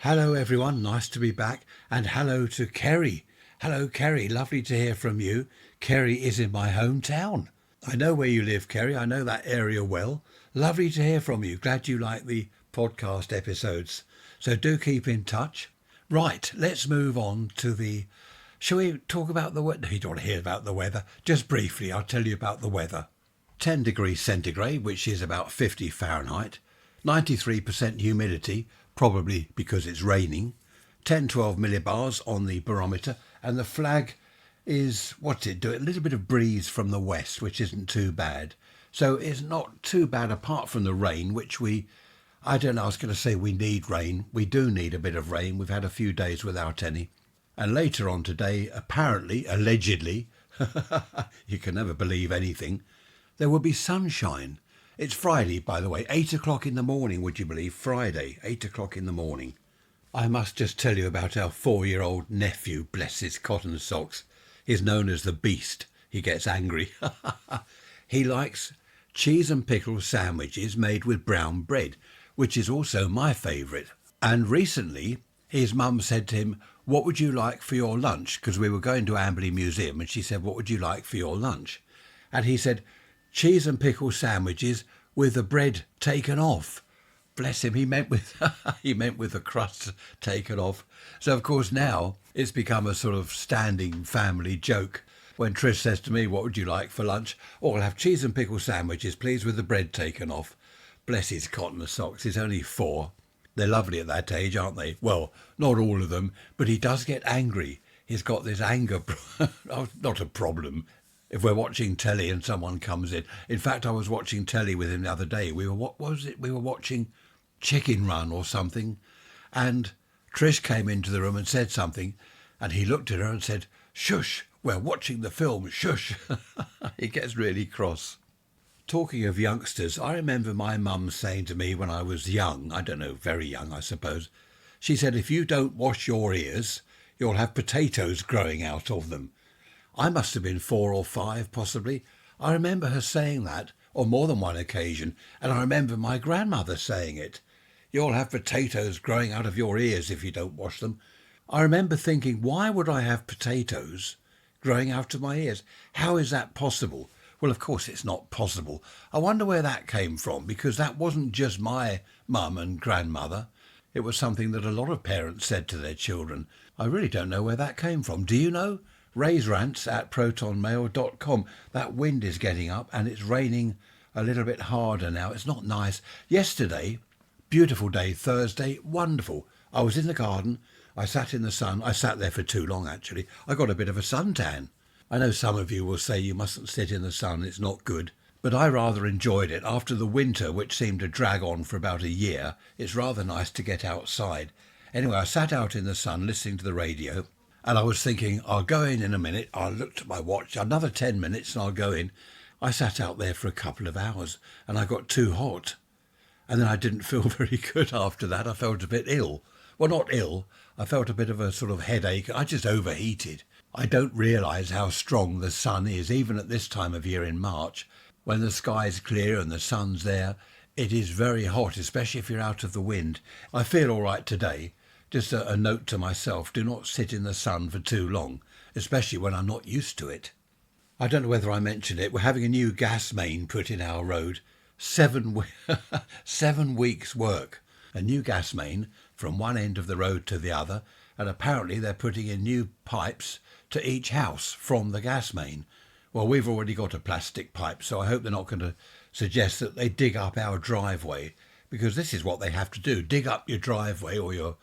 Hello, everyone. Nice to be back. And hello to Kerry. Hello, Kerry. Lovely to hear from you. Kerry is in my hometown. I know where you live, Kerry. I know that area well. Lovely to hear from you. Glad you like the podcast episodes. So do keep in touch. Right, let's move on to the... Shall we talk about the weather? You don't want to hear about the weather. Just briefly, I'll tell you about the weather. 10 degrees centigrade, which is about 50 Fahrenheit. 93% humidity, probably because it's raining. 10-12 millibars on the barometer. And the flag is, what's it do? A little bit of breeze from the west, which isn't too bad. So it's not too bad apart from the rain, which I don't know, I was going to say we need rain. We do need a bit of rain. We've had a few days without any. And later on today, apparently, allegedly, you can never believe anything, there will be sunshine. It's Friday, by the way, 8 o'clock in the morning, would you believe? Friday, 8 o'clock in the morning. I must just tell you about our 4-year-old nephew, bless his cotton socks. He's known as the Beast. He gets angry. He likes cheese and pickle sandwiches made with brown bread, which is also my favourite. And recently, his mum said to him, "What would you like for your lunch?" Because we were going to Amberley Museum, and she said, "What would you like for your lunch?" And he said, "Cheese and pickle sandwiches with the bread taken off." Bless him, he meant with the crust taken off. So of course now it's become a sort of standing family joke. When Trish says to me, "What would you like for lunch?" "Oh, I'll have cheese and pickle sandwiches, please, with the bread taken off." Bless his cotton socks, he's only 4. They're lovely at that age, aren't they? Well, not all of them, but he does get angry. He's got this anger, not a problem. If we're watching telly and someone comes in. In fact, I was watching telly with him the other day. What was it? We were watching Chicken Run or something. And Trish came into the room and said something. And he looked at her and said, "Shush, we're watching the film, shush." He gets really cross. Talking of youngsters, I remember my mum saying to me when I was young, I don't know, very young, I suppose, she said, "If you don't wash your ears, you'll have potatoes growing out of them." I must have been 4 or 5, possibly. I remember her saying that on more than one occasion, and I remember my grandmother saying it. "You'll have potatoes growing out of your ears if you don't wash them." I remember thinking, why would I have potatoes growing out of my ears? How is that possible? Well, of course it's not possible. I wonder where that came from, because that wasn't just my mum and grandmother. It was something that a lot of parents said to their children. I really don't know where that came from. Do you know? Raise rants at protonmail.com. That wind is getting up and it's raining a little bit harder now. It's not nice. Yesterday, beautiful day, Thursday, wonderful. I was in the garden. I sat in the sun. I sat there for too long, actually. I got a bit of a suntan. I know some of you will say you mustn't sit in the sun, it's not good, but I rather enjoyed it. After the winter, which seemed to drag on for about a year, it's rather nice to get outside. Anyway, I sat out in the sun listening to the radio, and I was thinking, I'll go in a minute. I looked at my watch, another 10 minutes and I'll go in. I sat out there for a couple of hours and I got too hot. And then I didn't feel very good after that. I felt a bit ill. Well, not ill. I felt a bit of a sort of headache. I just overheated. I don't realise how strong the sun is, even at this time of year in March. When the sky's clear and the sun's there, it is very hot, especially if you're out of the wind. I feel all right today. Just a note to myself, do not sit in the sun for too long, especially when I'm not used to it. I don't know whether I mentioned it. We're having a new gas main put in our road. 7 weeks' work. A new gas main from one end of the road to the other, and apparently they're putting in new pipes to each house from the gas main. Well, we've already got a plastic pipe, so I hope they're not going to suggest that they dig up our driveway, because this is what they have to do, dig up your driveway or your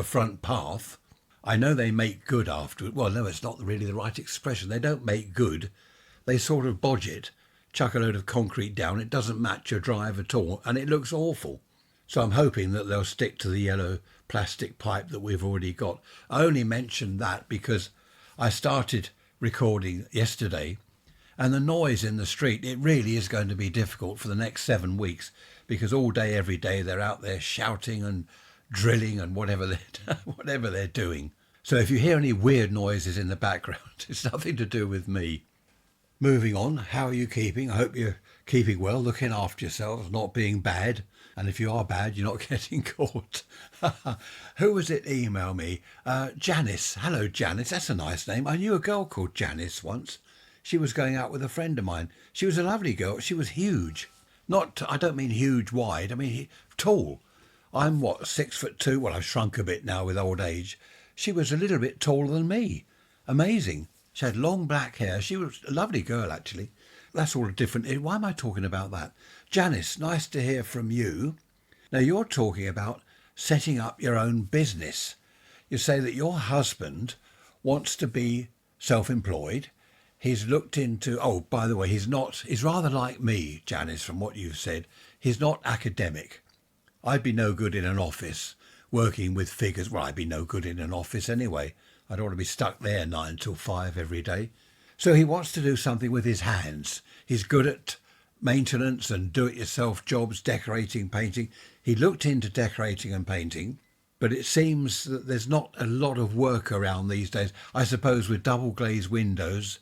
front path. I know they make good afterward. Well, no, it's not really the right expression. They don't make good. They sort of bodge it, chuck a load of concrete down. It doesn't match your drive at all, and it looks awful. So I'm hoping that they'll stick to the yellow plastic pipe that we've already got. I only mentioned that because I started recording yesterday, and the noise in the street, it really is going to be difficult for the next 7 weeks, because all day, every day, they're out there shouting and drilling and whatever they're doing. So if you hear any weird noises in the background, it's nothing to do with me. Moving on, how are you keeping? I hope you're keeping well, looking after yourselves, not being bad. And if you are bad, you're not getting caught. Who was it email me? Janice. Hello, Janice. That's a nice name. I knew a girl called Janice once. She was going out with a friend of mine. She was a lovely girl. She was huge. Not, I don't mean huge wide. I mean tall. I'm what, 6'2". Well, I've shrunk a bit now with old age. She was a little bit taller than me. Amazing. She had long black hair. She was a lovely girl, actually. That's all different. Why am I talking about that? Janice, nice to hear from you. Now, you're talking about setting up your own business. You say that your husband wants to be self-employed. He's looked into, oh, by the way, he's rather like me, Janice, from what you've said. He's not academic. I'd be no good in an office working with figures. Well, I'd be no good in an office anyway. I don't want to be stuck there 9 till 5 every day. So he wants to do something with his hands. He's good at maintenance and do-it-yourself jobs, decorating, painting. He looked into decorating and painting, but it seems that there's not a lot of work around these days. I suppose with double glazed windows,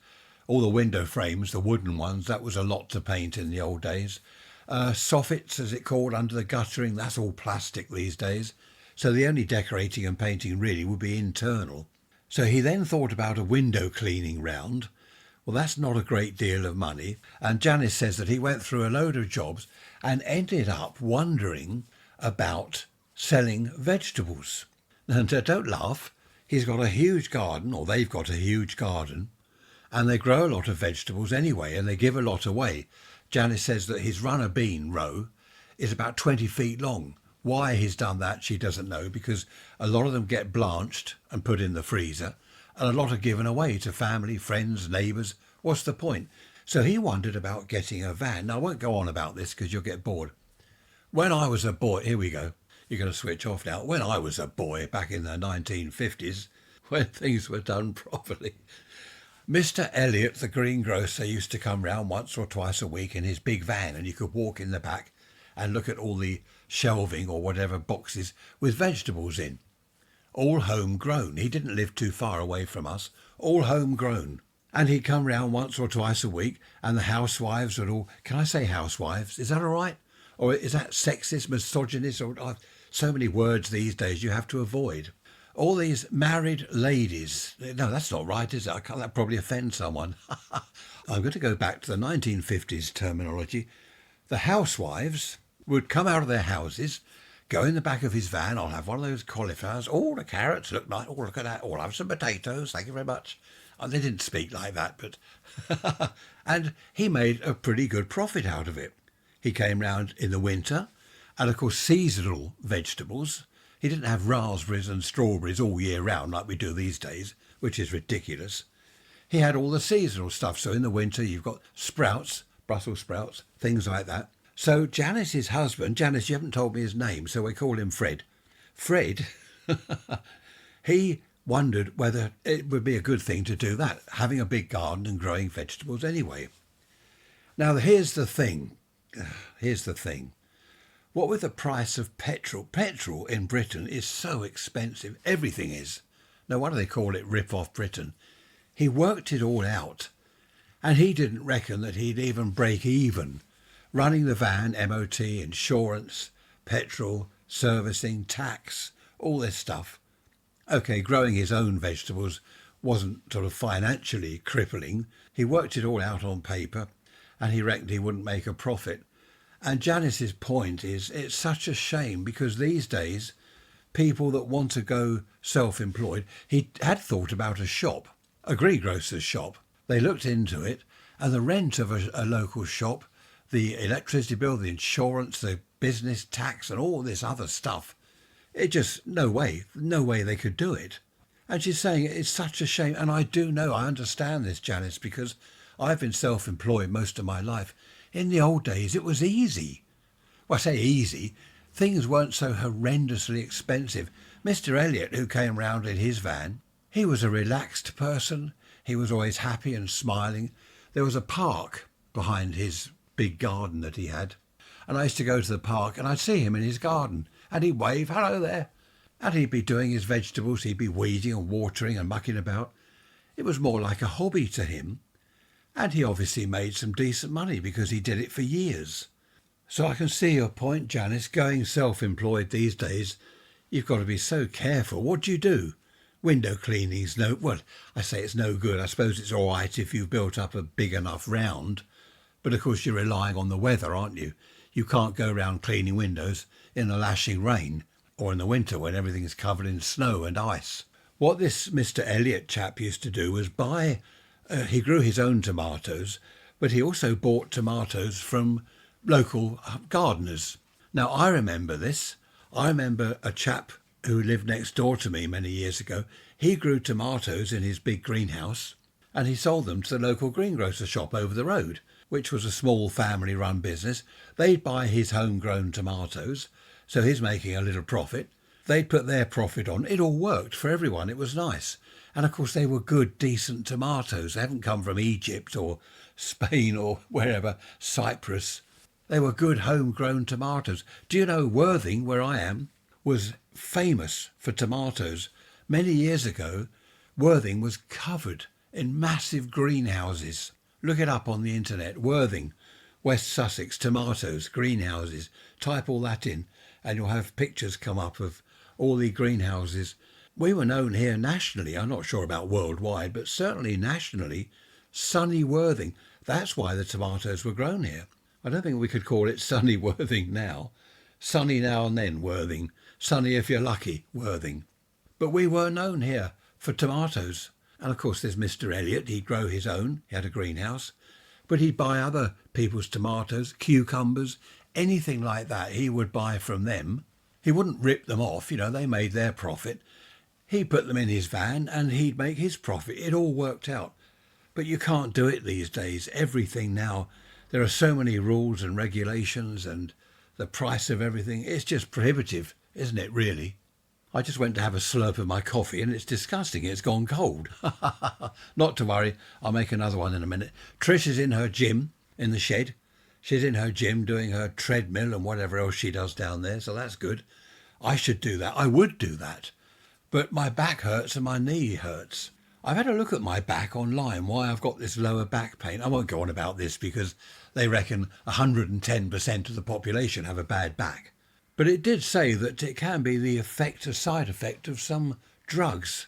all the window frames, the wooden ones, that was a lot to paint in the old days. Soffits, as it called, under the guttering, that's all plastic these days. So the only decorating and painting really would be internal. So he then thought about a window cleaning round. Well, that's not a great deal of money. And Janice says that he went through a load of jobs and ended up wondering about selling vegetables. And don't laugh, he's got a huge garden, or they've got a huge garden, and they grow a lot of vegetables anyway, and they give a lot away. Janice says that his runner bean row is about 20 feet long. Why he's done that, she doesn't know, because a lot of them get blanched and put in the freezer, and a lot are given away to family, friends, neighbours. What's the point? So he wondered about getting a van. Now, I won't go on about this because you'll get bored. When I was a boy, here we go. You're going to switch off now. When I was a boy, back in the 1950s, when things were done properly, Mr. Elliot, the greengrocer, used to come round once or twice a week in his big van, and you could walk in the back and look at all the shelving or whatever boxes with vegetables in. All homegrown. He didn't live too far away from us. All homegrown. And he'd come round once or twice a week, and the housewives would all... Can I say housewives? Is that all right? Or is that sexist, misogynist? Or so many words these days you have to avoid. All these married ladies. No, that's not right, is it? That probably offend someone. I'm going to go back to the 1950s terminology. The housewives would come out of their houses, go in the back of his van. I'll have one of those cauliflowers. Oh, the carrots look nice. Oh, look at that. Oh, I'll have some potatoes. Thank you very much. They didn't speak like that, but... And he made a pretty good profit out of it. He came round in the winter, and of course seasonal vegetables. He didn't have raspberries and strawberries all year round like we do these days, which is ridiculous. He had all the seasonal stuff. So in the winter you've got sprouts, Brussels sprouts, things like that. So Janice's husband, Janice, you haven't told me his name, so we call him Fred. Fred, he wondered whether it would be a good thing to do that, having a big garden and growing vegetables anyway. Now, here's the thing. What with the price of petrol in Britain is so expensive. Everything is. No wonder they call it Rip-Off Britain. He worked it all out, and he didn't reckon that he'd even break even. Running the van, MOT, insurance, petrol, servicing, tax, all this stuff. OK, growing his own vegetables wasn't sort of financially crippling. He worked it all out on paper, and he reckoned he wouldn't make a profit. And Janice's point is it's such a shame because these days, people that want to go self-employed, he had thought about a shop, a greengrocer's shop. They looked into it, and the rent of a local shop, the electricity bill, the insurance, the business tax and all this other stuff, it just, no way they could do it. And she's saying it's such a shame. And I understand this, Janice, because I've been self-employed most of my life. In the old days, it was easy. Well, I say easy. Things weren't so horrendously expensive. Mr. Elliot, who came round in his van, he was a relaxed person. He was always happy and smiling. There was a park behind his big garden that he had. And I used to go to the park and I'd see him in his garden and he'd wave, hello there. And he'd be doing his vegetables. He'd be weeding and watering and mucking about. It was more like a hobby to him. And he obviously made some decent money because he did it for years. So I can see your point, Janice. Going self-employed these days, you've got to be so careful. What do you do? Window cleaning's no, well, I say it's no good. I suppose it's all right if you've built up a big enough round. But of course you're relying on the weather, aren't you? You can't go around cleaning windows in the lashing rain or in the winter when everything is covered in snow and ice. What this Mr. Elliot chap used to do was he grew his own tomatoes, but he also bought tomatoes from local gardeners. Now, I remember this. I remember a chap who lived next door to me many years ago. He grew tomatoes in his big greenhouse and he sold them to the local greengrocer shop over the road, which was a small family-run business. They'd buy his homegrown tomatoes, so he's making a little profit. They'd put their profit on. It all worked for everyone. It was nice. And of course they were good, decent tomatoes. They haven't come from Egypt or Spain or wherever, Cyprus. They were good homegrown tomatoes. Do you know Worthing, where I am, was famous for tomatoes? Many years ago, Worthing was covered in massive greenhouses. Look it up on the internet. Worthing, West Sussex, tomatoes, greenhouses. Type all that in and you'll have pictures come up of all the greenhouses. We were known here nationally, I'm not sure about worldwide, but certainly nationally, sunny Worthing. That's why the tomatoes were grown here. I don't think we could call it sunny Worthing now. Sunny now and then Worthing. Sunny if you're lucky, Worthing. But we were known here for tomatoes. And of course there's Mr. Elliot, he'd grow his own, he had a greenhouse. But he'd buy other people's tomatoes, cucumbers, anything like that he would buy from them. He wouldn't rip them off, they made their profit. He'd put them in his van and he'd make his profit. It all worked out. But you can't do it these days. Everything now, there are so many rules and regulations and the price of everything. It's just prohibitive, isn't it, really? I just went to have a slurp of my coffee and it's disgusting. It's gone cold. Not to worry, I'll make another one in a minute. Trish is in her gym in the shed. She's in her gym doing her treadmill and whatever else she does down there, so that's good. I should do that. I would do that. But my back hurts and my knee hurts. I've had a look at my back online, why I've got this lower back pain. I won't go on about this because they reckon 110% of the population have a bad back. But it did say that it can be a side effect of some drugs.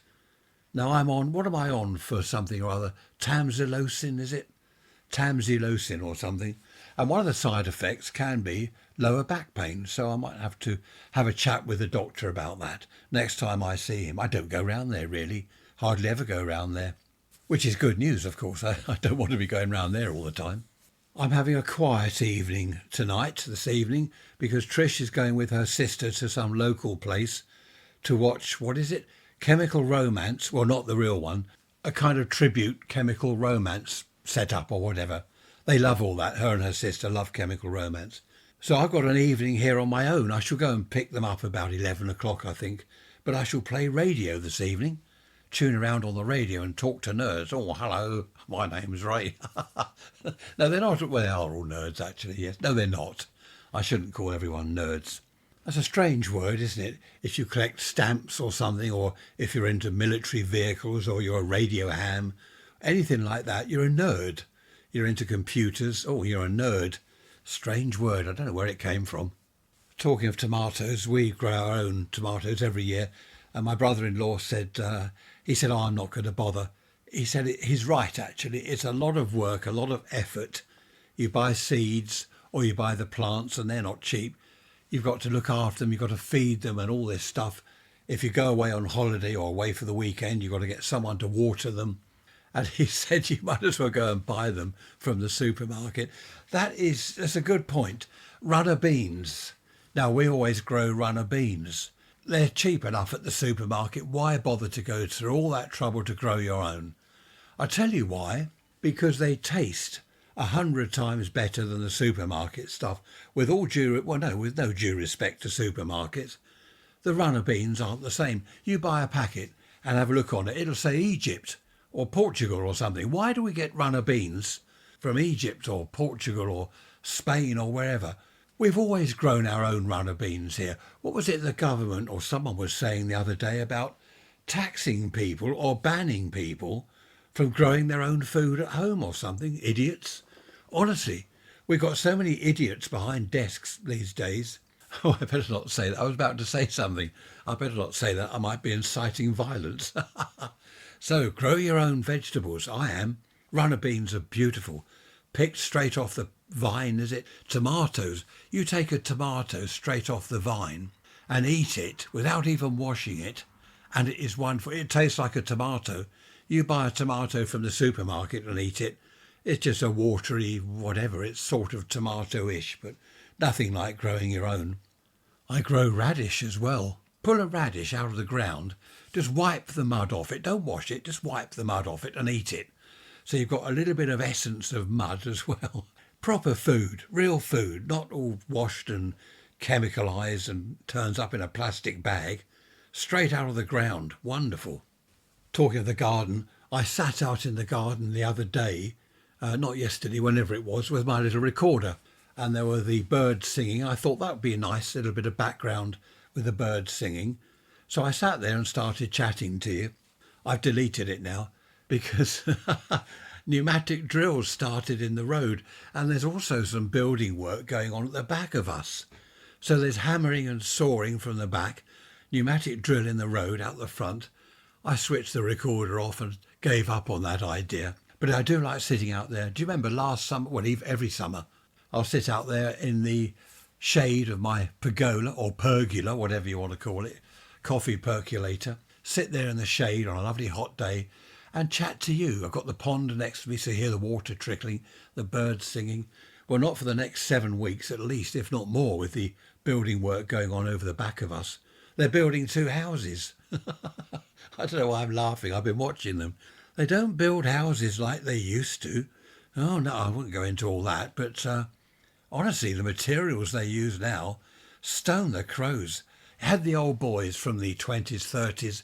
Now what am I on for something or other? Tamsulosin, is it? Tamsulosin or something. And one of the side effects can be lower back pain. So I might have to have a chat with the doctor about that next time I see him. I don't go round there really. Hardly ever go round there. Which is good news, of course. I don't want to be going round there all the time. I'm having a quiet evening this evening, because Trish is going with her sister to some local place to watch, what is it? Chemical Romance. Well, not the real one. A kind of tribute Chemical Romance set up or whatever. They love all that. Her and her sister love Chemical Romance. So I've got an evening here on my own. I shall go and pick them up about 11 o'clock, I think. But I shall play radio this evening. Tune around on the radio and talk to nerds. Oh, hello, my name's Ray. No, they're not. Well, they are all nerds, actually, yes. No, they're not. I shouldn't call everyone nerds. That's a strange word, isn't it? If you collect stamps or something, or if you're into military vehicles, or you're a radio ham, anything like that, you're a nerd. You're into computers. Oh, you're a nerd. Strange word. I don't know where it came from. Talking of tomatoes, we grow our own tomatoes every year. And my brother-in-law said, he said, oh, I'm not going to bother. He said, he's right, actually. It's a lot of work, a lot of effort. You buy seeds or you buy the plants and they're not cheap. You've got to look after them. You've got to feed them and all this stuff. If you go away on holiday or away for the weekend, you've got to get someone to water them. And he said you might as well go and buy them from the supermarket. That's a good point. Runner beans. Now, we always grow runner beans. They're cheap enough at the supermarket. Why bother to go through all that trouble to grow your own? I tell you why. Because they taste 100 times better than the supermarket stuff. With no due respect to supermarkets. The runner beans aren't the same. You buy a packet and have a look on it. It'll say Egypt or Portugal or something. Why do we get runner beans from Egypt or Portugal or Spain or wherever? We've always grown our own runner beans here. What was it the government or someone was saying the other day about taxing people or banning people from growing their own food at home or something? Idiots. Honestly, We've got so many idiots behind desks these days. Oh, I better not say that. I was about to say something. I better not say that. I might be inciting violence. So, grow your own vegetables. I am. Runner beans are beautiful. Picked straight off the vine, is it? Tomatoes. You take a tomato straight off the vine and eat it without even washing it, and it is wonderful. It tastes like a tomato. You buy a tomato from the supermarket and eat it. It's just a watery whatever. It's sort of tomato-ish, but nothing like growing your own. I grow radish as well. Pull a radish out of the ground, just wipe the mud off it. Don't wash it, just wipe the mud off it and eat it. So you've got a little bit of essence of mud as well. Proper food, real food, not all washed and chemicalised and turns up in a plastic bag. Straight out of the ground, wonderful. Talking of the garden, I sat out in the garden the other day, not yesterday, whenever it was, with my little recorder. And there were the birds singing. I thought that would be a nice little bit of background with the birds singing. So I sat there and started chatting to you. I've deleted it now because pneumatic drills started in the road, and there's also some building work going on at the back of us. So there's hammering and sawing from the back, pneumatic drill in the road out the front. I switched the recorder off and gave up on that idea. But I do like sitting out there. Do you remember last summer, well, every summer, I'll sit out there in the shade of my pergola or pergola, whatever you want to call it, coffee percolator, sit there in the shade on a lovely hot day and chat to you. I've got the pond next to me, so you hear the water trickling, the birds singing. Well, not for the next 7 weeks at least, if not more, with the building work going on over the back of us. They're building 2 houses. I don't know why I'm laughing. I've been watching them. They don't build houses like they used to. Oh, no, I wouldn't go into all that. But honestly, the materials they use now, stone the crows. Had the old boys from the 20s, 30s,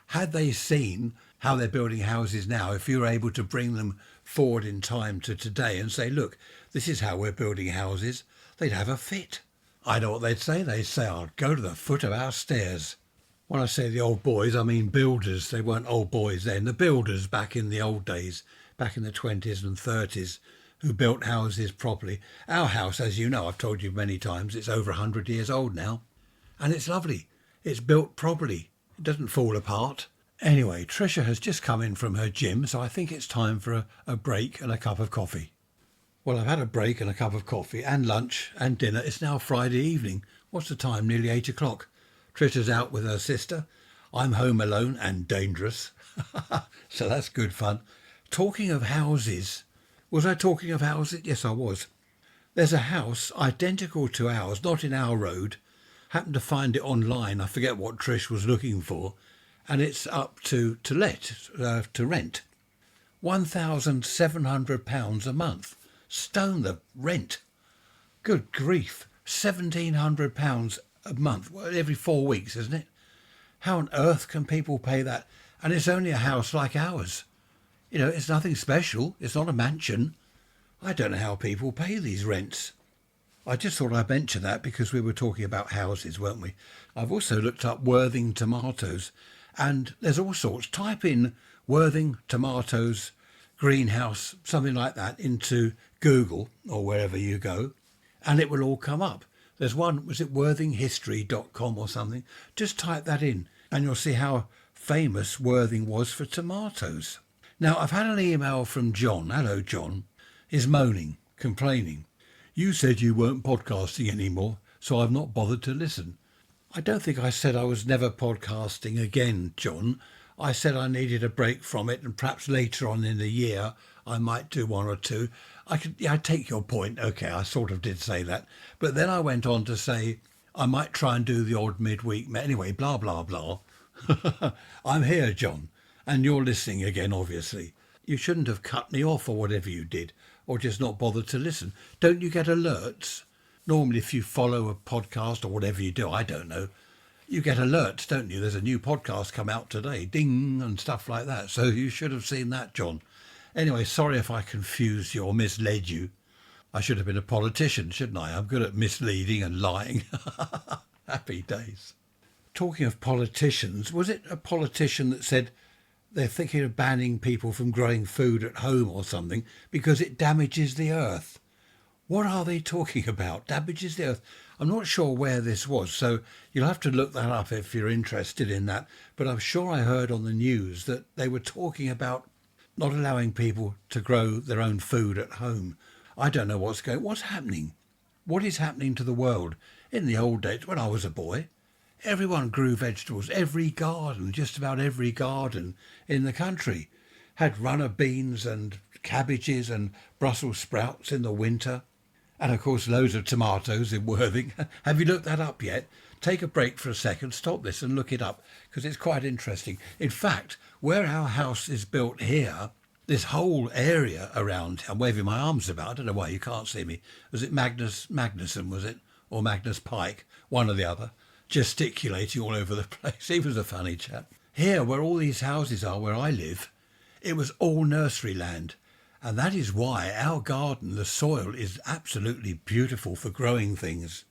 had they seen how they're building houses now, if you were able to bring them forward in time to today and say, look, this is how we're building houses, they'd have a fit. I know what they'd say. They'd say, I'll go to the foot of our stairs. When I say the old boys, I mean builders. They weren't old boys then. The builders back in the old days, back in the 20s and 30s, who built houses properly. Our house, as you know, I've told you many times, it's over 100 years old now. And it's lovely. It's built properly. It doesn't fall apart. Anyway, Tricia has just come in from her gym, so I think it's time for a break and a cup of coffee. Well, I've had a break and a cup of coffee and lunch and dinner. It's now Friday evening. What's the time? Nearly 8 o'clock. Tricia's out with her sister. I'm home alone and dangerous. So that's good fun. Talking of houses. Was I talking of houses? Yes, I was. There's a house identical to ours, not in our road. Happened to find it online. I forget what Trish was looking for. And it's up to rent. £1,700 a month. Stone the rent. Good grief. £1,700 a month. Well, every 4 weeks, isn't it? How on earth can people pay that? And it's only a house like ours. You know, it's nothing special. It's not a mansion. I don't know how people pay these rents. I just thought I'd mention that because we were talking about houses, weren't we? I've also looked up Worthing tomatoes, and there's all sorts. Type in Worthing tomatoes, greenhouse, something like that, into Google or wherever you go, and it will all come up. There's one, was it worthinghistory.com or something? Just type that in and you'll see how famous Worthing was for tomatoes. Now, I've had an email from John. Hello, John. He's moaning, complaining. You said you weren't podcasting anymore, so I've not bothered to listen. I don't think I said I was never podcasting again, John. I said I needed a break from it, and perhaps later on in the year I might do 1 or 2. I take your point. Okay, I sort of did say that. But then I went on to say I might try and do the odd midweek. Anyway, blah, blah, blah. I'm here, John, and you're listening again, obviously. You shouldn't have cut me off or whatever you did, or just not bothered to listen. Don't you get alerts? Normally, if you follow a podcast or whatever you do, I don't know, you get alerts, don't you? There's a new podcast come out today, ding, and stuff like that. So you should have seen that, John. Anyway, sorry if I confused you or misled you. I should have been a politician, shouldn't I? I'm good at misleading and lying. Happy days. Talking of politicians, was it a politician that said they're thinking of banning people from growing food at home or something because it damages the earth? What are they talking about? Damages the earth. I'm not sure where this was, so you'll have to look that up if you're interested in that. But I'm sure I heard on the news that they were talking about not allowing people to grow their own food at home. I don't know what's happening. What is happening to the world? In the old days, when I was a boy, everyone grew vegetables. Every garden, just about every garden in the country, had runner beans and cabbages and Brussels sprouts in the winter. And of course, loads of tomatoes in Worthing. Have you looked that up yet? Take a break for a second, stop this and look it up, because it's quite interesting. In fact, where our house is built here, this whole area around, I'm waving my arms about, I don't know why you can't see me. Was it Magnuson, was it? Or Magnus Pike, one or the other, gesticulating all over the place. He was a funny chap. Here, where all these houses are, where I live, it was all nursery land. And that is why our garden, the soil, is absolutely beautiful for growing things.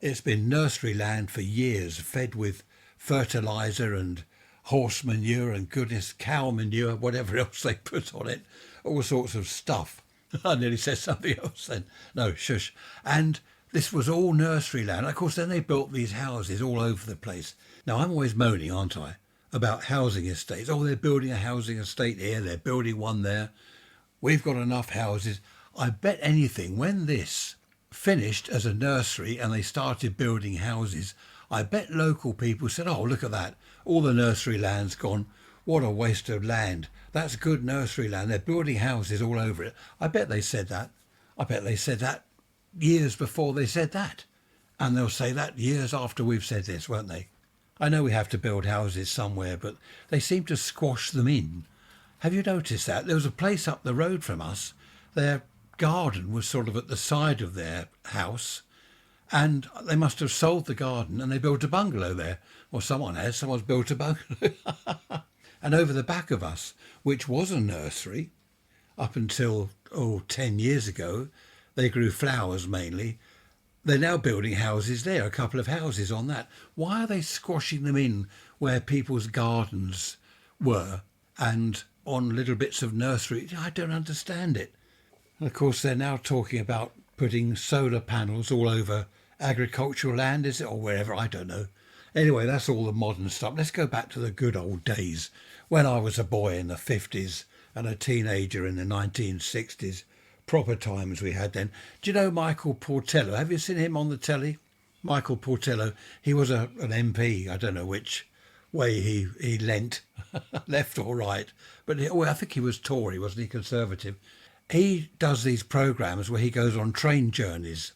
It's been nursery land for years, fed with fertiliser and horse manure and goodness, cow manure, whatever else they put on it, all sorts of stuff. I nearly said something else then. No, shush. And this was all nursery land. Of course, then they built these houses all over the place. Now, I'm always moaning, aren't I, about housing estates. Oh, they're building a housing estate here, they're building one there. We've got enough houses. I bet anything, when this finished as a nursery and they started building houses, I bet local people said, oh, look at that. All the nursery land's gone. What a waste of land. That's good nursery land. They're building houses all over it. I bet they said that. I bet they said that years before they said that. And they'll say that years after we've said this, won't they? I know we have to build houses somewhere, but they seem to squash them in. Have you noticed that? There was a place up the road from us. Their garden was sort of at the side of their house, and they must have sold the garden and they built a bungalow there. Or someone has. Someone's built a bungalow. And over the back of us, which was a nursery, up until, 10 years ago, they grew flowers mainly. They're now building houses there, a couple of houses on that. Why are they squashing them in where people's gardens were and on little bits of nursery? I don't understand it. And of course, they're now talking about putting solar panels all over agricultural land, is it, or wherever, I don't know. Anyway, that's all the modern stuff. Let's go back to the good old days when I was a boy in the 50s and a teenager in the 1960s. Proper times we had then. Do you know Michael Portello? Have you seen him on the telly? Michael Portello, he was an MP. I don't know which way he leant, left or right. But I think he was Tory, wasn't he? Conservative. He does these programmes where he goes on train journeys,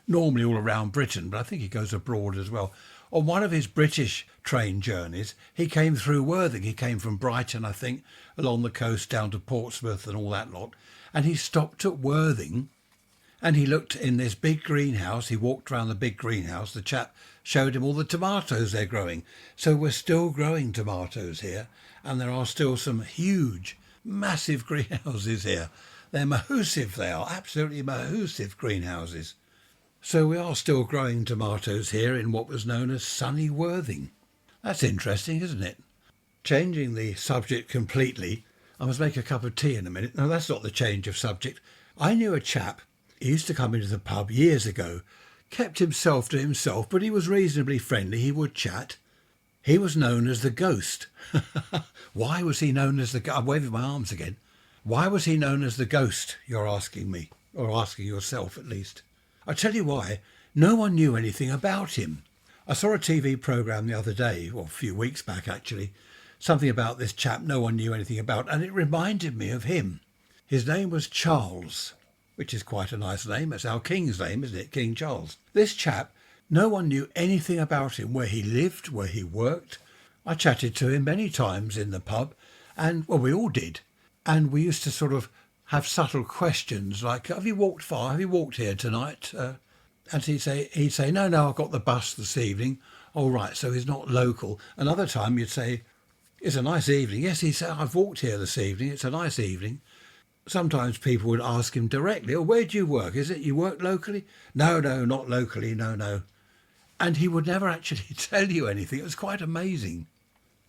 normally all around Britain, but I think he goes abroad as well. On one of his British train journeys, he came through Worthing. He came from Brighton, I think, along the coast down to Portsmouth and all that lot. And he stopped at Worthing and he looked in this big greenhouse. He walked around the big greenhouse. The chap showed him all the tomatoes they're growing. So we're still growing tomatoes here. And there are still some huge, massive greenhouses here. They're massive, they are, absolutely massive greenhouses. So we are still growing tomatoes here in what was known as sunny Worthing. That's interesting, isn't it? Changing the subject completely, I must make a cup of tea in a minute. No, that's not the change of subject. I knew a chap, he used to come into the pub years ago, kept himself to himself, but he was reasonably friendly, he would chat. He was known as the Ghost. Why was he known as the Ghost? I'm waving my arms again. Why was he known as the Ghost, you're asking me, or asking yourself at least? I tell you why, no one knew anything about him. I saw a TV programme the other day, or a few weeks back actually, something about this chap no one knew anything about, and it reminded me of him. His name was Charles, which is quite a nice name. It's our king's name, isn't it? King Charles. This chap, no one knew anything about him, where he lived, where he worked. I chatted to him many times in the pub, and, well, we all did. And we used to sort of have subtle questions like, have you walked far? Have you walked here tonight? And he'd say, no, I've got the bus this evening. Oh, right, so he's not local. Another time you'd say, it's a nice evening. Yes, he'd say, I've walked here this evening. It's a nice evening. Sometimes people would ask him directly, oh, where do you work? Is it you work locally? No, not locally, no. And he would never actually tell you anything. It was quite amazing.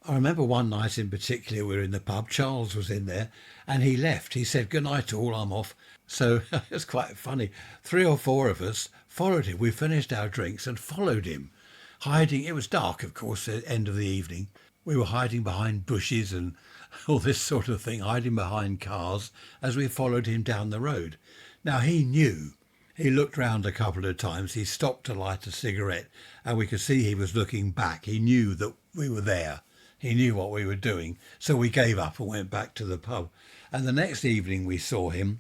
I remember one night in particular, we were in the pub, Charles was in there, and he left. He said, "Good night all, I'm off." So it was quite funny. 3 or 4 of us followed him. We finished our drinks and followed him, hiding. It was dark, of course, at the end of the evening. We were hiding behind bushes and all this sort of thing, hiding behind cars as we followed him down the road. Now he knew. He looked round a couple of times. He stopped to light a cigarette, and we could see he was looking back. He knew that we were there. He knew what we were doing. So we gave up and went back to the pub. And the next evening we saw him.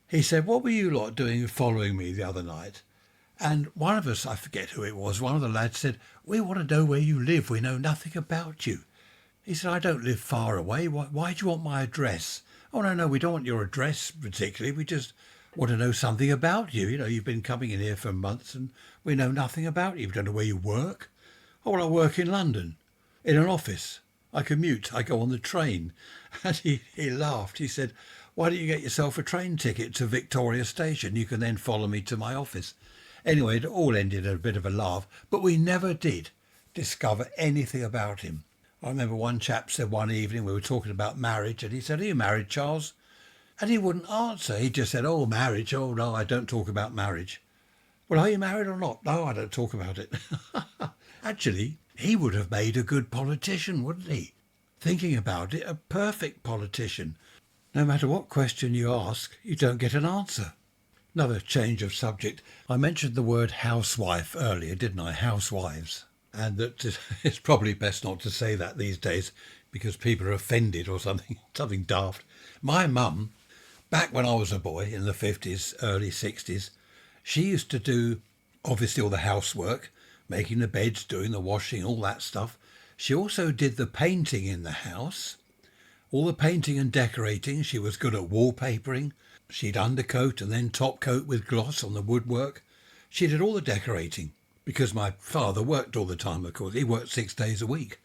He said, "What were you lot doing following me the other night?" And one of us, I forget who it was, one of the lads said, "We want to know where you live. We know nothing about you." He said, "I don't live far away. Why do you want my address?" "Oh, no, we don't want your address particularly. We just want to know something about you. You know, you've been coming in here for months and we know nothing about you. We don't know where you work." "Oh, well, I work in London, in an office. I commute. I go on the train." And he laughed. He said, "Why don't you get yourself a train ticket to Victoria Station? You can then follow me to my office." Anyway, it all ended in a bit of a laugh, but we never did discover anything about him. I remember one chap said one evening, we were talking about marriage, and he said, "Are you married, Charles?" And he wouldn't answer. He just said, "Oh, marriage. Oh, no, I don't talk about marriage." "Well, are you married or not?" "No, I don't talk about it." Actually, he would have made a good politician, wouldn't he? Thinking about it, a perfect politician. No matter what question you ask, you don't get an answer. Another change of subject. I mentioned the word housewife earlier, didn't I? Housewives. And that it's probably best not to say that these days because people are offended or something daft. My mum, back when I was a boy in the 50s, early 60s, she used to do obviously all the housework, making the beds, doing the washing, all that stuff. She also did the painting in the house, all the painting and decorating. She was good at wallpapering. She'd undercoat and then top coat with gloss on the woodwork. She did all the decorating because my father worked all the time, of course. He worked 6 days a week,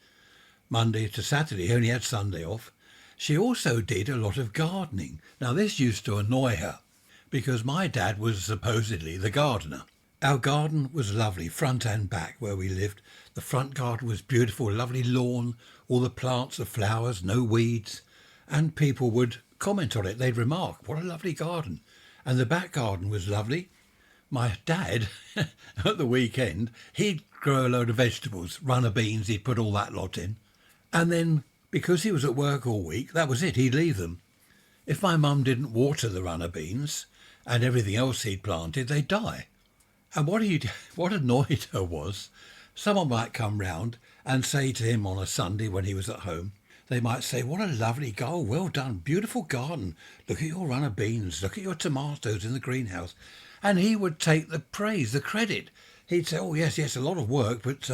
Monday to Saturday. He only had Sunday off. She also did a lot of gardening. Now, this used to annoy her because my dad was supposedly the gardener. Our garden was lovely, front and back, where we lived. The front garden was beautiful, lovely lawn, all the plants, the flowers, no weeds. And people would comment on it. They'd remark, "What a lovely garden." And the back garden was lovely. My dad, at the weekend, he'd grow a load of vegetables, runner beans, he'd put all that lot in. And then, because he was at work all week, that was it, he'd leave them. If my mum didn't water the runner beans and everything else he'd planted, they'd die. And what annoyed her was someone might come round and say to him on a Sunday when he was at home, they might say, "What a lovely garden, well done, beautiful garden. Look at your runner beans, look at your tomatoes in the greenhouse." And he would take the praise, the credit. He'd say, "Oh, yes, a lot of work, but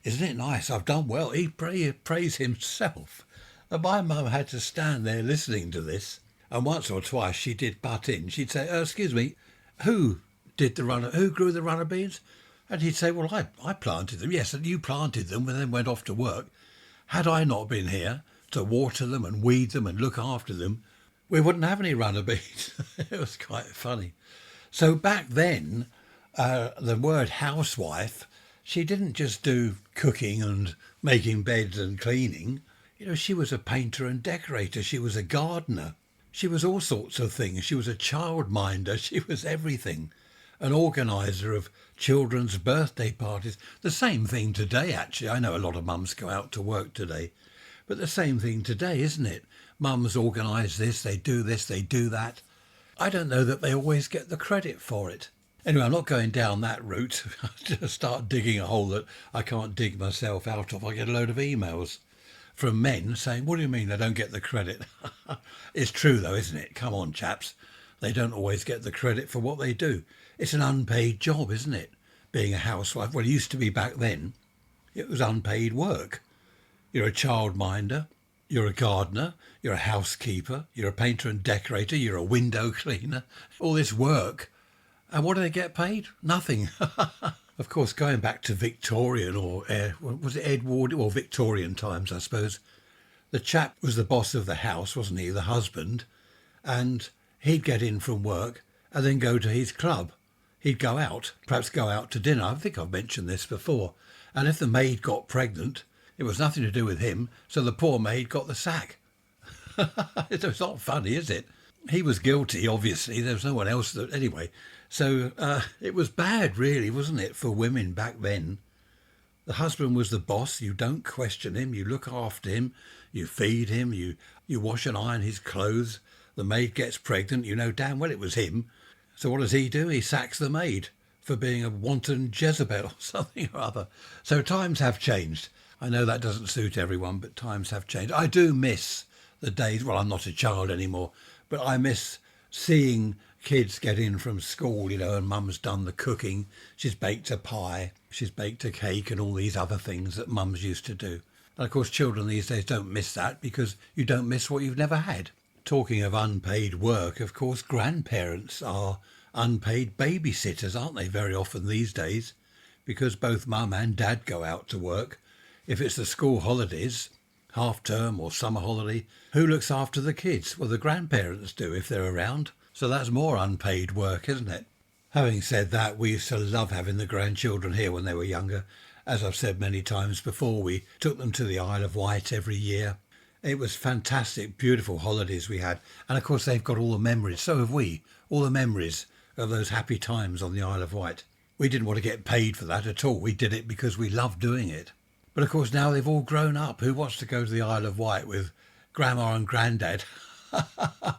isn't it nice? I've done well." He'd praise himself. And my mum had to stand there listening to this. And once or twice she did butt in. She'd say, "Excuse me, who grew the runner beans?" And he'd say, "Well, I planted them." "Yes, and you planted them and then went off to work. Had I not been here to water them and weed them and look after them, we wouldn't have any runner beans." It was quite funny. So back then, the word housewife, she didn't just do cooking and making beds and cleaning. You know, she was a painter and decorator. She was a gardener. She was all sorts of things. She was a childminder. She was everything. An organiser of children's birthday parties. The same thing today, actually. I know a lot of mums go out to work today. But the same thing today, isn't it? Mums organise this, they do that. I don't know that they always get the credit for it. Anyway, I'm not going down that route. I just start digging a hole that I can't dig myself out of. I get a load of emails from men saying, "What do you mean they don't get the credit?" It's true though, isn't it? Come on, chaps. They don't always get the credit for what they do. It's an unpaid job, isn't it? Being a housewife. Well, it used to be back then. It was unpaid work. You're a childminder, you're a gardener, you're a housekeeper, you're a painter and decorator, you're a window cleaner. All this work. And what do they get paid? Nothing. Of course, going back to Victorian or was it Edward or Victorian times, I suppose. The chap was the boss of the house, wasn't he? The husband. And he'd get in from work and then go to his club. He'd go out, perhaps go out to dinner. I think I've mentioned this before. And if the maid got pregnant, It was nothing to do with him, so the poor maid got the sack. It's not funny, is it? He was guilty, obviously. There was no one else that... Anyway, so it was bad, really, wasn't it, for women back then? The husband was the boss. You don't question him. You look after him. You feed him. You wash and iron his clothes. The maid gets pregnant. You know damn well it was him. So what does he do? He sacks the maid for being a wanton Jezebel or something or other. So times have changed. I know that doesn't suit everyone, but times have changed. I do miss the days, well, I'm not a child anymore, but I miss seeing kids get in from school, you know, and mum's done the cooking. She's baked a pie, she's baked a cake and all these other things that mums used to do. And of course, children these days don't miss that because you don't miss what you've never had. Talking of unpaid work, of course, grandparents are unpaid babysitters, aren't they, very often these days? Because both mum and dad go out to work. If it's the school holidays, half term or summer holiday, who looks after the kids? Well, the grandparents do if they're around. So that's more unpaid work, isn't it? Having said that, we used to love having the grandchildren here when they were younger. As I've said many times before, we took them to the Isle of Wight every year. It was fantastic, beautiful holidays we had. And of course, they've got all the memories. So have we. All the memories of those happy times on the Isle of Wight. We didn't want to get paid for that at all. We did it because we loved doing it. But of course, now they've all grown up. Who wants to go to the Isle of Wight with grandma and granddad?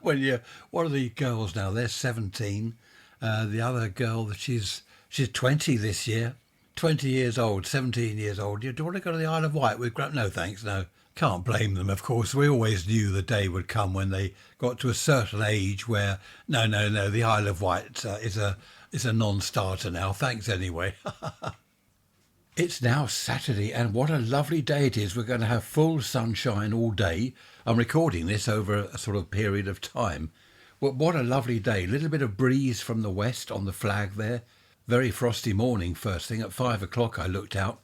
What are the girls now? They're 17. The other girl, she's 20 this year. 20 years old, 17 years old. Do you want to go to the Isle of Wight with grandma? No, thanks, no. Can't blame them, of course. We always knew the day would come when they got to a certain age where, no, the Isle of Wight is a non-starter now. Thanks anyway. It's now Saturday, and what a lovely day it is. We're going to have full sunshine all day. I'm recording this over a sort of period of time. Well, what a lovely day. A little bit of breeze from the west on the flag there. Very frosty morning first thing. At 5 o'clock I looked out,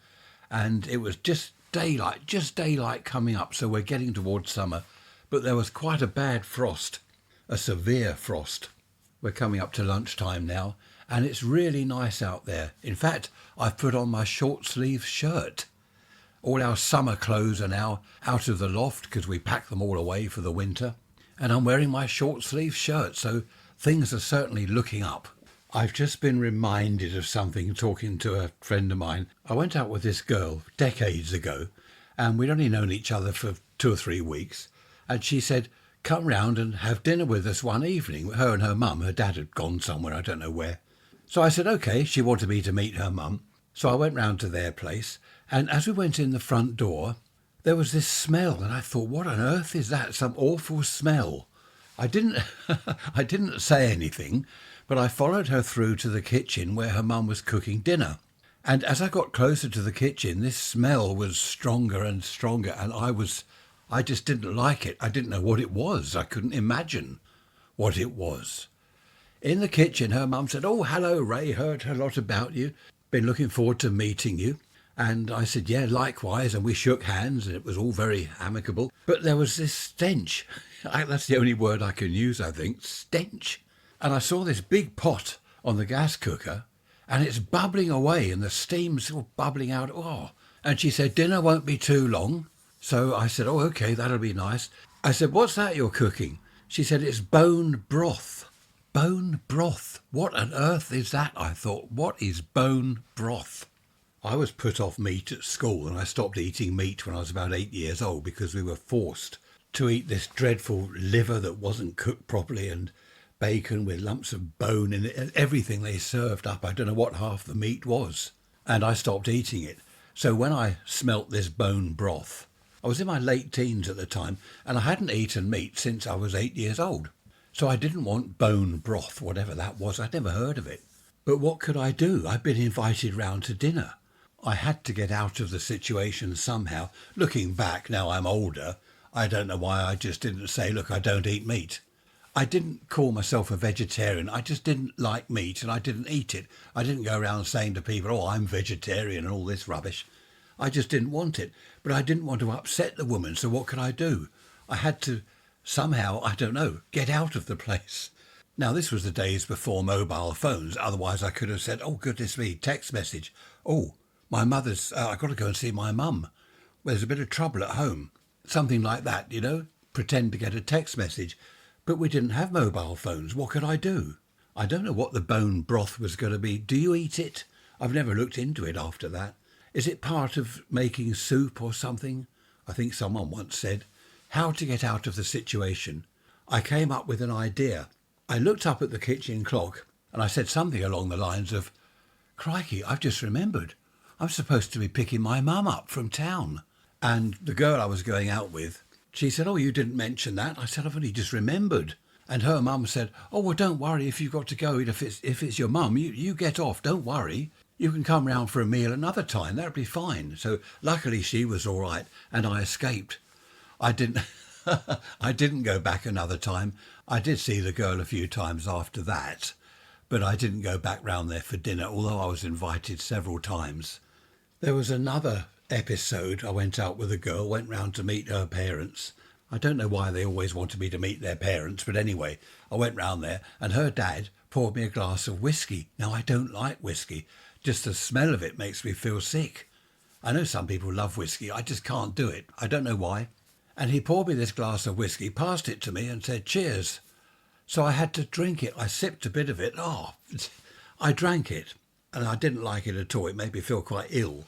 and it was just daylight coming up, so we're getting towards summer. But there was quite a bad frost, a severe frost. We're coming up to lunchtime now, and it's really nice out there. In fact, I've put on my short sleeve shirt. All our summer clothes are now out of the loft because we packed them all away for the winter. And I'm wearing my short sleeve shirt, so things are certainly looking up. I've just been reminded of something talking to a friend of mine. I went out with this girl decades ago, and we'd only known each other for 2 or 3 weeks. And she said, come round and have dinner with us one evening. Her and her mum, her dad had gone somewhere, I don't know where. So I said, OK, she wanted me to meet her mum. So I went round to their place, and as we went in the front door, there was this smell, and I thought, what on earth is that? Some awful smell. I didn't say anything, but I followed her through to the kitchen where her mum was cooking dinner. And as I got closer to the kitchen, this smell was stronger and stronger, and I just didn't like it. I didn't know what it was. I couldn't imagine what it was. In the kitchen, her mum said, oh, hello, Ray, heard a lot about you. Been looking forward to meeting you. And I said, yeah, likewise. And we shook hands, and it was all very amicable. But there was this stench. That's the only word I can use, I think, stench. And I saw this big pot on the gas cooker, and it's bubbling away, and the steam's sort of bubbling out. Oh, and she said, dinner won't be too long. So I said, oh, OK, that'll be nice. I said, what's that you're cooking? She said, it's bone broth. Bone broth. What on earth is that? I thought, what is bone broth? I was put off meat at school, and I stopped eating meat when I was about 8 years old because we were forced to eat this dreadful liver that wasn't cooked properly and bacon with lumps of bone in it and everything they served up. I don't know what half the meat was. And I stopped eating it. So when I smelt this bone broth, I was in my late teens at the time, and I hadn't eaten meat since I was 8 years old. So I didn't want bone broth, whatever that was. I'd never heard of it. But what could I do? I'd been invited round to dinner. I had to get out of the situation somehow. Looking back, now I'm older, I don't know why I just didn't say, look, I don't eat meat. I didn't call myself a vegetarian. I just didn't like meat and I didn't eat it. I didn't go around saying to people, oh, I'm vegetarian and all this rubbish. I just didn't want it. But I didn't want to upset the woman, so what could I do? I had to somehow, I don't know, get out of the place. Now, this was the days before mobile phones. Otherwise, I could have said, oh, goodness me, text message. Oh, my mother's, I've got to go and see my mum. there's a bit of trouble at home. Something like that, you know, pretend to get a text message. But we didn't have mobile phones. What could I do? I don't know what the bone broth was going to be. Do you eat it? I've never looked into it after that. Is it part of making soup or something? I think someone once said, how to get out of the situation. I came up with an idea. I looked up at the kitchen clock and I said something along the lines of, crikey, I've just remembered. I'm supposed to be picking my mum up from town. And the girl I was going out with, she said, oh, you didn't mention that. I said, I've only just remembered. And her mum said, oh, well, don't worry if you've got to go. If it's your mum, you get off. Don't worry. You can come round for a meal another time. That'll be fine. So luckily she was all right and I escaped. I didn't I didn't go back another time. I did see the girl a few times after that, but I didn't go back round there for dinner, although I was invited several times. There was another episode. I went out with a girl, went round to meet her parents. I don't know why they always wanted me to meet their parents, but anyway, I went round there and her dad poured me a glass of whiskey. Now, I don't like whiskey. Just the smell of it makes me feel sick. I know some people love whiskey. I just can't do it. I don't know why. And he poured me this glass of whiskey, passed it to me and said, cheers. So I had to drink it. I sipped a bit of it. Oh, I drank it and I didn't like it at all. It made me feel quite ill.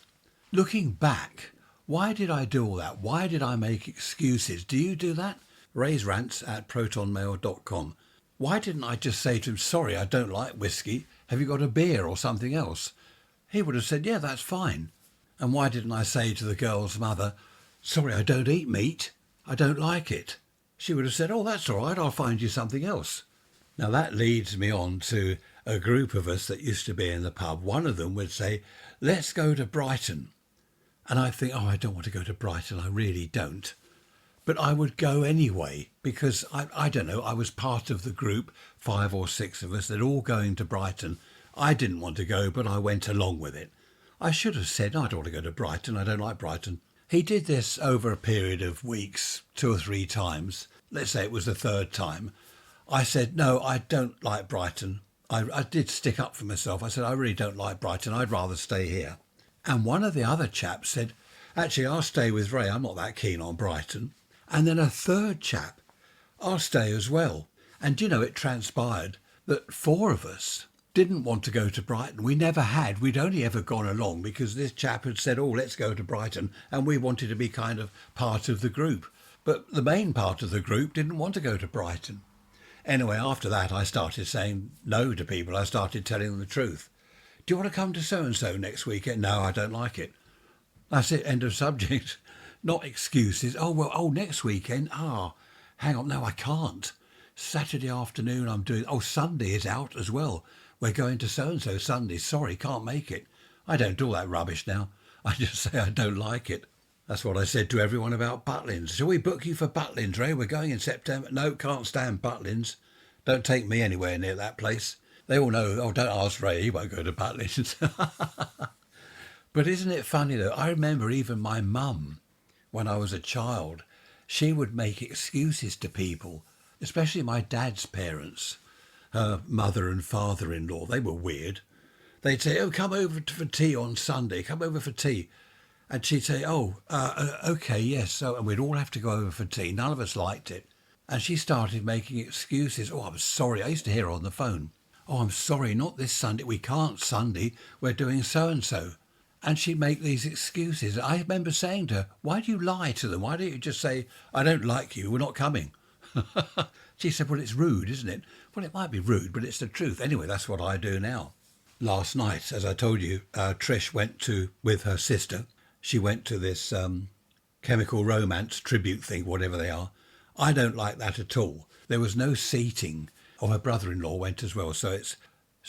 Looking back, why did I do all that? Why did I make excuses? Do you do that? Raise rants at protonmail.com. Why didn't I just say to him, sorry, I don't like whiskey. Have you got a beer or something else? He would have said, yeah, that's fine. And why didn't I say to the girl's mother, sorry, I don't eat meat. I don't like it. She would have said, oh, that's all right. I'll find you something else. Now that leads me on to a group of us that used to be in the pub. One of them would say, let's go to Brighton. And I think, oh, I don't want to go to Brighton. I really don't. But I would go anyway because, I don't know, I was part of the group, 5 or 6 of us, that all going to Brighton. I didn't want to go, but I went along with it. I should have said, no, I don't want to go to Brighton. I don't like Brighton. He did this over a period of weeks, 2 or 3 times. Let's say it was the 3rd time. I said, no, I don't like Brighton. I did stick up for myself. I said, I really don't like Brighton. I'd rather stay here. And one of the other chaps said, actually, I'll stay with Ray. I'm not that keen on Brighton. And then a 3rd chap, I'll stay as well. And, you know, it transpired that 4 of us didn't want to go to Brighton. We never had. We'd only ever gone along because this chap had said, oh, let's go to Brighton. And we wanted to be kind of part of the group. But the main part of the group didn't want to go to Brighton. Anyway, after that, I started saying no to people. I started telling them the truth. Do you want to come to so-and-so next weekend? No, I don't like it. That's it, end of subject. Not excuses. Oh, well, next weekend. Hang on, no, I can't. Saturday afternoon I'm doing, Sunday is out as well. We're going to so-and-so Sunday. Sorry, can't make it. I don't do all that rubbish now. I just say I don't like it. That's what I said to everyone about Butlins. Shall we book you for Butlins, Ray? We're going in September. No, can't stand Butlins. Don't take me anywhere near that place. They all know, don't ask Ray, he won't go to Butlins. But isn't it funny though? I remember even my mum, when I was a child, she would make excuses to people, especially my dad's parents, her mother and father-in-law. They were weird. They'd say, oh, come over for tea on Sunday, come over for tea. And she'd say, okay, yes. So, and we'd all have to go over for tea. None of us liked it. And she started making excuses. Oh, I'm sorry. I used to hear her on the phone. Oh, I'm sorry, not this Sunday. We can't Sunday. We're doing so-and-so. And she'd make these excuses. I remember saying to her, why do you lie to them? Why don't you just say, I don't like you, we're not coming? She said, well, it's rude, isn't it? Well, it might be rude, but it's the truth. Anyway, that's what I do now. Last night, as I told you, Trish went with her sister. She went to this Chemical Romance tribute thing, whatever they are. I don't like that at all. There was no seating. Oh, her brother-in-law went as well. So it's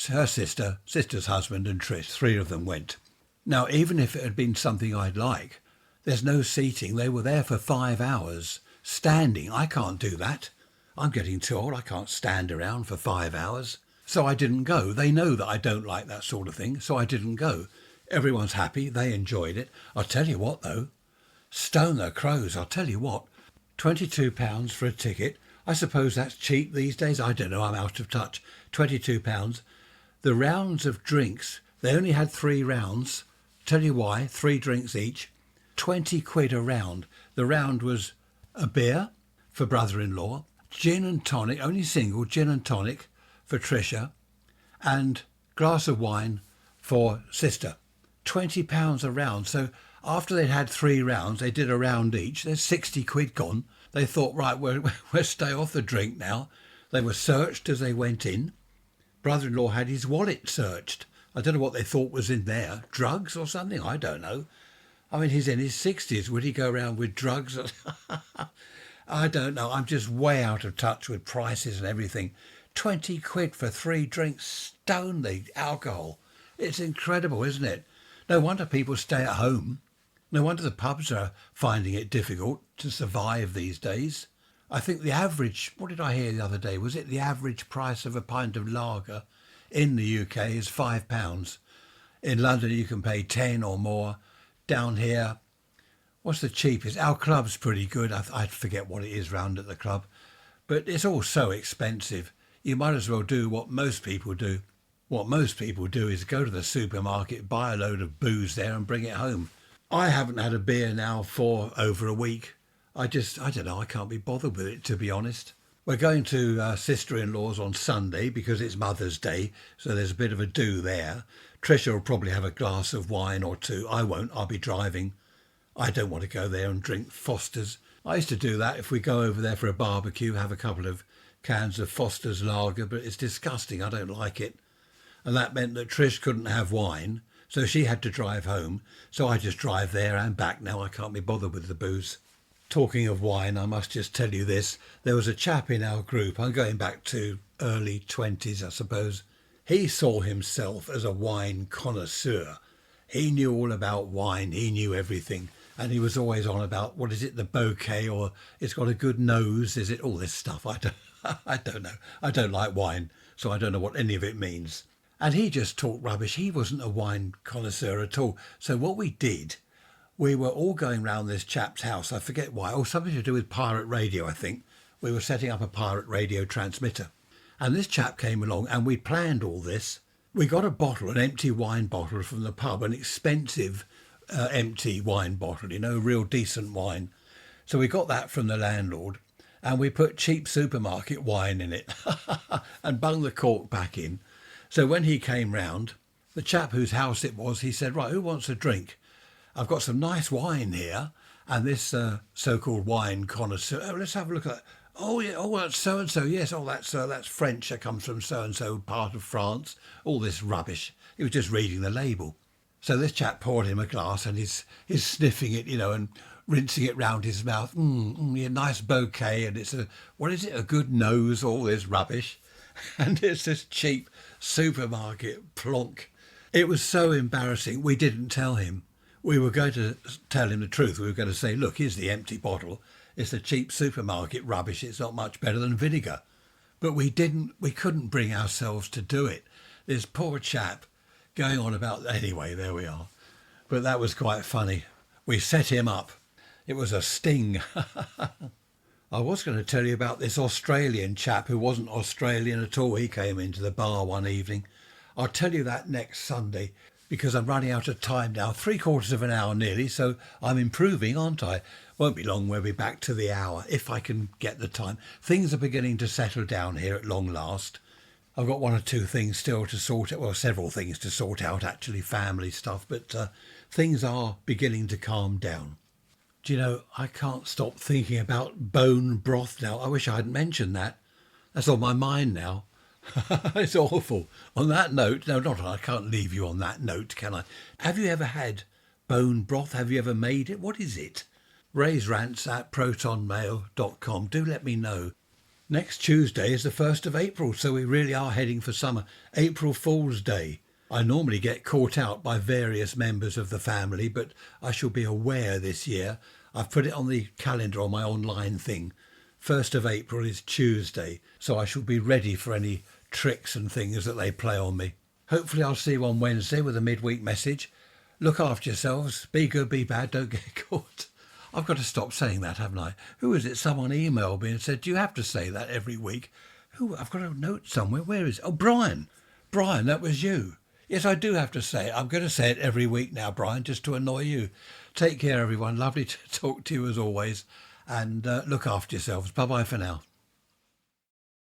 her sister's husband and Trish. 3 of them went. Now, even if it had been something I'd like, there's no seating. They were there for 5 hours, standing. I can't do that. I'm getting too old. I can't stand around for 5 hours. So I didn't go. They know that I don't like that sort of thing, so I didn't go. Everyone's happy. They enjoyed it. I'll tell you what, though. Stone the crows, I'll tell you what. £22 for a ticket. I suppose that's cheap these days. I don't know. I'm out of touch. £22. The rounds of drinks, they only had 3 rounds. Tell you why, 3 drinks each. 20 quid a round. The round was a beer for brother-in-law, gin and tonic, only single, gin and tonic for Tricia, and glass of wine for sister. £20 a round. So after they'd had 3 rounds, they did a round each. There's 60 quid gone. They thought, right, we'll stay off the drink now. They were searched as they went in. Brother-in-law had his wallet searched. I don't know what they thought was in there. Drugs or something? I don't know. I mean, he's in his 60s. Would he go around with drugs? I don't know. I'm just way out of touch with prices and everything. 20 quid for 3 drinks. Stone the alcohol. It's incredible, isn't it? No wonder people stay at home. No wonder the pubs are finding it difficult to survive these days. I think the average, what did I hear the other day? Was it the average price of a pint of lager in the UK is £5? In London you can pay 10 or more. Down here, what's the cheapest? Our club's pretty good. I forget what it is round at the club. But it's all so expensive. You might as well do what most people do. What most people do is go to the supermarket, buy a load of booze there and bring it home. I haven't had a beer now for over a week. I don't know, I can't be bothered with it, to be honest. We're going to sister-in-law's on Sunday because it's Mother's Day, so there's a bit of a do there. Tricia will probably have a glass of wine or 2. I won't, I'll be driving. I don't want to go there and drink Foster's. I used to do that if we go over there for a barbecue, have a couple of cans of Foster's lager, but it's disgusting, I don't like it. And that meant that Trish couldn't have wine, so she had to drive home. So I just drive there and back now. I can't be bothered with the booze. Talking of wine, I must just tell you this. There was a chap in our group, I'm going back to early 20s, I suppose. He saw himself as a wine connoisseur. He knew all about wine, he knew everything. And he was always on about, what is it, the bouquet, or it's got a good nose, is it? All this stuff. I don't know. I don't like wine, so I don't know what any of it means. And he just talked rubbish. He wasn't a wine connoisseur at all. So what we did, we were all going round this chap's house. I forget why. Oh, something to do with pirate radio, I think. We were setting up a pirate radio transmitter. And this chap came along and we planned all this. We got a bottle, an empty wine bottle from the pub, an expensive empty wine bottle, you know, real decent wine. So we got that from the landlord and we put cheap supermarket wine in it and bung the cork back in. So when he came round, the chap whose house it was, he said, right, who wants a drink? I've got some nice wine here. And this so-called wine connoisseur, oh, let's have a look at that. Oh, yeah, oh, that's so-and-so, yes, oh, that's French, that comes from so-and-so part of France. All this rubbish. He was just reading the label. So this chap poured him a glass and he's sniffing it, you know, and rinsing it round his mouth. Yeah, nice bouquet, and it's a good nose, all this rubbish. And it's this cheap supermarket plonk. It was so embarrassing. We didn't tell him. We were going to tell him the truth. We were going to say, look, here's the empty bottle. It's the cheap supermarket rubbish. It's not much better than vinegar. But we couldn't bring ourselves to do it. This poor chap going on about, anyway, there we are. But that was quite funny. We set him up. It was a sting. I was going to tell you about this Australian chap who wasn't Australian at all. He came into the bar one evening. I'll tell you that next Sunday because I'm running out of time now. 3/4 of an hour nearly, so I'm improving, aren't I? Won't be long, we'll be back to the hour, if I can get the time. Things are beginning to settle down here at long last. I've got 1 or 2 things still to sort out, well, several things to sort out, actually, family stuff, but things are beginning to calm down. Do you know, I can't stop thinking about bone broth now. I wish I hadn't mentioned that. That's on my mind now. It's awful. On that note, no, not I can't leave you on that note, can I? Have you ever had bone broth? Have you ever made it? What is it? Raise rants at protonmail.com. Do let me know. Next Tuesday is the 1st of April, so we really are heading for summer. April Fool's Day. I normally get caught out by various members of the family, but I shall be aware this year. I've put it on the calendar on my online thing. 1st of April is Tuesday, so I shall be ready for any tricks and things that they play on me. Hopefully I'll see you on Wednesday with a midweek message. Look after yourselves. Be good, be bad, don't get caught. I've got to stop saying that, haven't I? Who is it? Someone emailed me and said, do you have to say that every week? Who? I've got a note somewhere. Where is it? Oh, Brian. Brian, that was you. Yes, I do have to say it. I'm going to say it every week now, Brian, just to annoy you. Take care, everyone. Lovely to talk to you as always. And look after yourselves. Bye bye for now.